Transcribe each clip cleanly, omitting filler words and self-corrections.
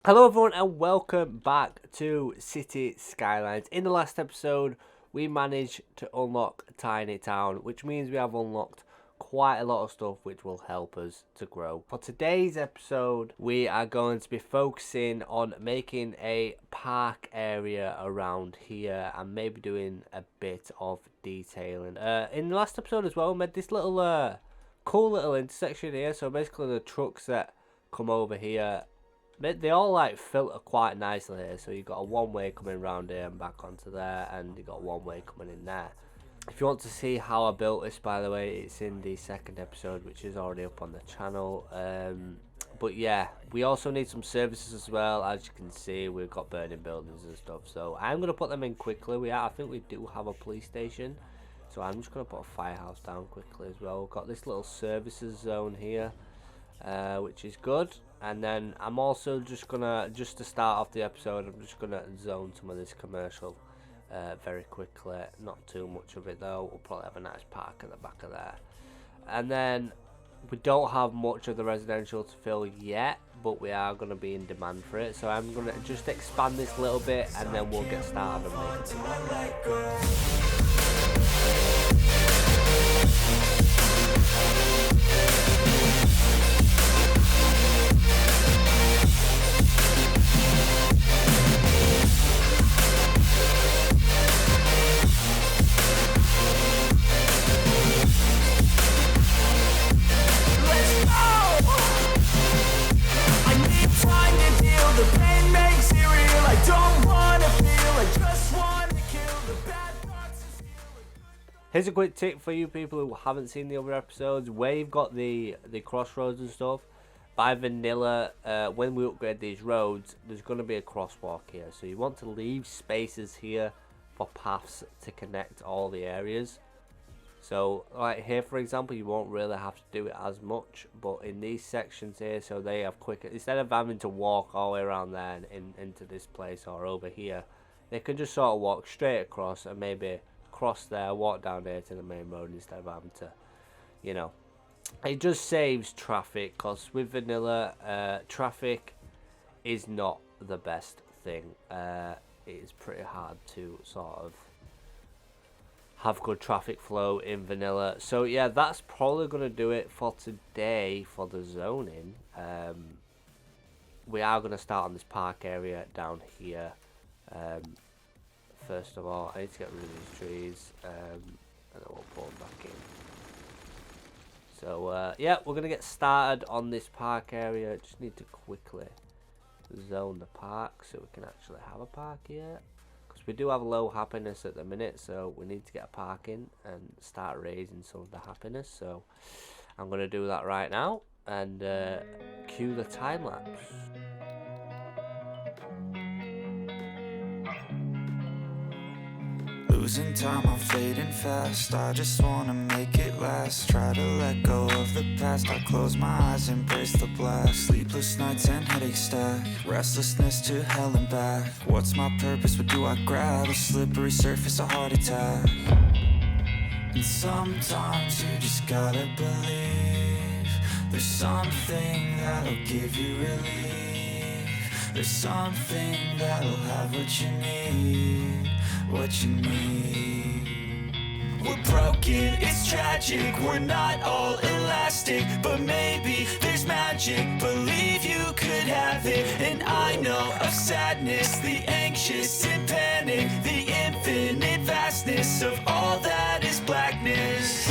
Hello everyone and welcome back to City Skylines. In the last episode we managed to unlock Tiny Town, which means we have unlocked quite a lot of stuff which will help us to grow. For today's episode we are going to be focusing on making a park area around here and maybe doing a bit of detailing. In the last episode as well we made this little cool little intersection here, so basically the trucks that come over here, they all like filter quite nicely here. So you've got a one-way coming around here and back onto there, and you've got one-way coming in there. If you want to see how I built this, by the way, it's in the second episode, which is already up on the channel. But yeah, we also need some services as well. As you can see, we've got burning buildings and stuff, so I'm going to put them in quickly. I think we do have a police station, so I'm just going to put a firehouse down quickly as well. We've got this little services zone here, which is good. And then I'm also just to start off the episode, I'm just gonna zone some of this commercial very quickly. Not too much of it though. We'll probably have a nice park at the back of there. And then we don't have much of the residential to fill yet, but we are gonna be in demand for it. So I'm gonna just expand this a little bit, and then we'll get started and make it. Here's a quick tip for you people who haven't seen the other episodes. Where you've got the crossroads and stuff, by vanilla, when we upgrade these roads, there's going to be a crosswalk here. So you want to leave spaces here for paths to connect all the areas. So like here for example, you won't really have to do it as much, but in these sections here, so they have quicker, instead of having to walk all the way around there and into this place or over here, they can just sort of walk straight across and maybe cross there, walk down there to the main road instead of having to, you know, it just saves traffic, because with vanilla, traffic is not the best thing. It is pretty hard to sort of have good traffic flow in vanilla. So yeah, that's probably going to do it for today for the zoning. We are going to start on this park area down here. First of all, I need to get rid of these trees, and then we'll put them back in. So yeah, we're going to get started on this park area. Just need to quickly zone the park so we can actually have a park here, because we do have low happiness at the minute, so we need to get a park in and start raising some of the happiness. So I'm going to do that right now and cue the time lapse. Losing time, I'm fading fast. I just wanna make it last. Try to let go of the past. I close my eyes, embrace the blast. Sleepless nights and headaches stack. Restlessness to hell and back. What's my purpose? What do I grab? A slippery surface, a heart attack. And sometimes you just gotta believe there's something that'll give you relief. There's something that'll have what you need. What you need. We're broken, it's tragic. We're not all elastic, but maybe there's magic. Believe you could have it. And I know of sadness, the anxious and panic, the infinite vastness of all that is blackness.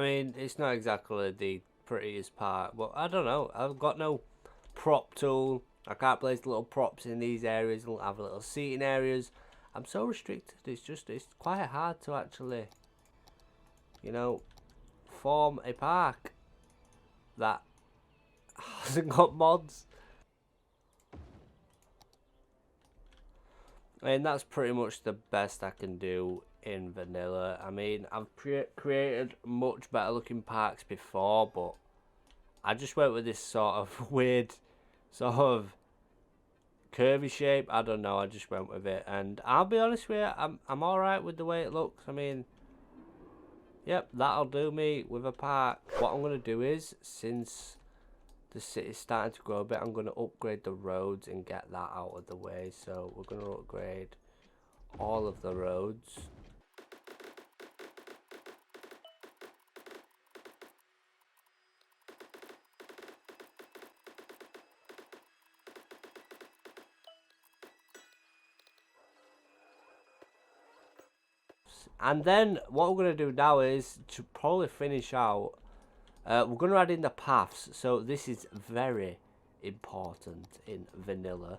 I mean, it's not exactly the prettiest part, but I don't know. I've got no prop tool. I can't place little props in these areas and have little seating areas. I'm so restricted. It's quite hard to actually, you know, form a park that hasn't got mods. I mean, that's pretty much the best I can do in vanilla. I mean, I've created much better looking parks before, but I just went with this sort of weird, sort of curvy shape. I don't know, I just went with it, and I'll be honest with you, I'm alright with the way it looks. I mean, yep, that'll do me with a park. What I'm going to do is, since the city's starting to grow a bit, I'm going to upgrade the roads and get that out of the way. So we're going to upgrade all of the roads. And then what we're going to do now is to probably finish out, we're going to add in the paths. So this is very important in vanilla.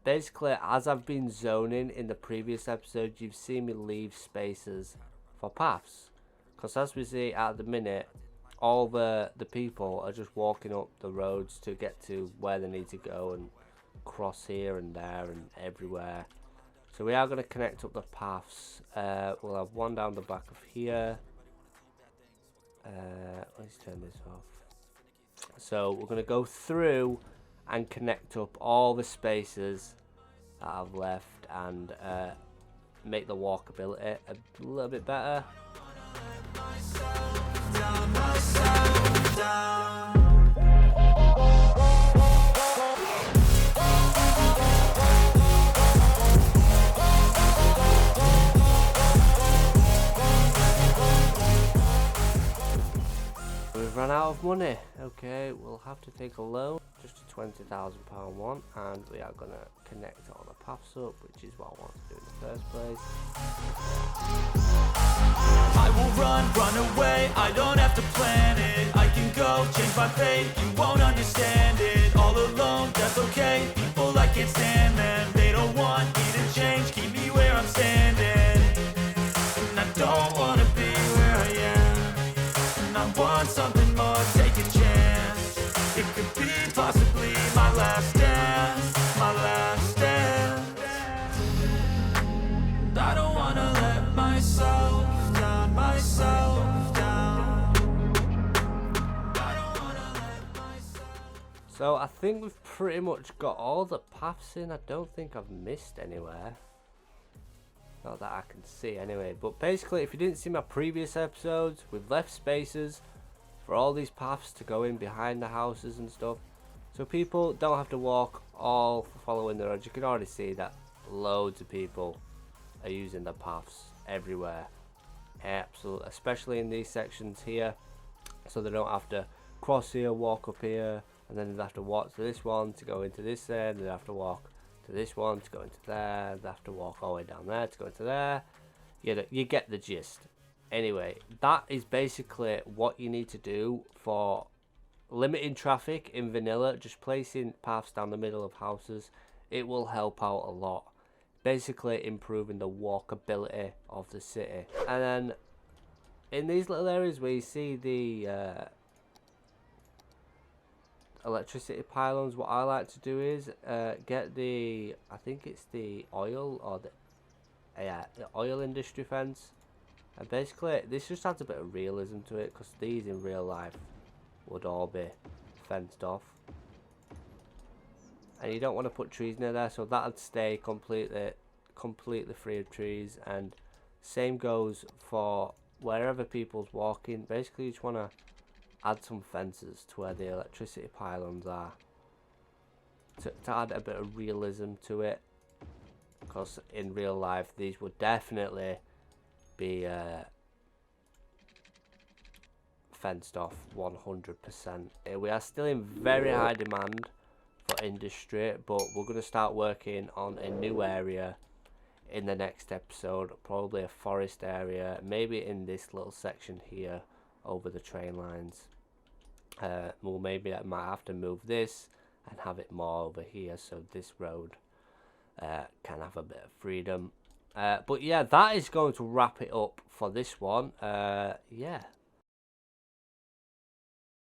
Basically, as I've been zoning in the previous episode, you've seen me leave spaces for paths. Because as we see at the minute, all the people are just walking up the roads to get to where they need to go and cross here and there and everywhere. So we are going to connect up the paths. We'll have one down the back of here. Let's turn this off. So we're going to go through and connect up all the spaces that I've left and make the walkability a little bit better. We've run out of money. Okay, we'll have to take a loan, just a £20,000 one, and we are going to connect all the paths up, which is what I want to do in the first place. I will run away, I don't have to plan it. I can go, change my fate, you won't understand it. All alone, that's okay, people I can't stand them. They don't want me to change, keep me where I'm standing. And I don't want to be where I am. And I want something more, take a chance. It could be possibly my last dance, my last dance. And I don't want to let myself down, myself down. I don't want to let myself. So I think we've pretty much got all the paths in. I don't think I've missed anywhere. Not that I can see anyway. But basically, if you didn't see my previous episodes, we've left spaces for all these paths to go in behind the houses and stuff. So people don't have to walk all following the roads. You can already see that loads of people are using the paths everywhere. Absolutely, especially in these sections here. So they don't have to cross here, walk up here, and then they have to walk to this one to go into this end. They have to walk to this one to go into there. They have to walk all the way down there to go into there. You get the gist. Anyway, that is basically what you need to do for limiting traffic in vanilla. Just placing paths down the middle of houses, it will help out a lot. Basically improving the walkability of the city. And then in these little areas where you see the electricity pylons, what I like to do is get the, I think it's the oil or the oil industry fence. And basically this just adds a bit of realism to it, because these in real life would all be fenced off, and you don't want to put trees near there, so that'd stay completely free of trees. And same goes for wherever people's walking. Basically you just want to add some fences to where the electricity pylons are to add a bit of realism to it, because in real life these would definitely be fenced off 100%. We are still in very high demand for industry, but we're going to start working on a new area in the next episode, probably a forest area, maybe in this little section here. over the train lines. Well, maybe I might have to move this and have it more over here, so this road can have a bit of freedom. But yeah, that is going to wrap it up for this one. Yeah,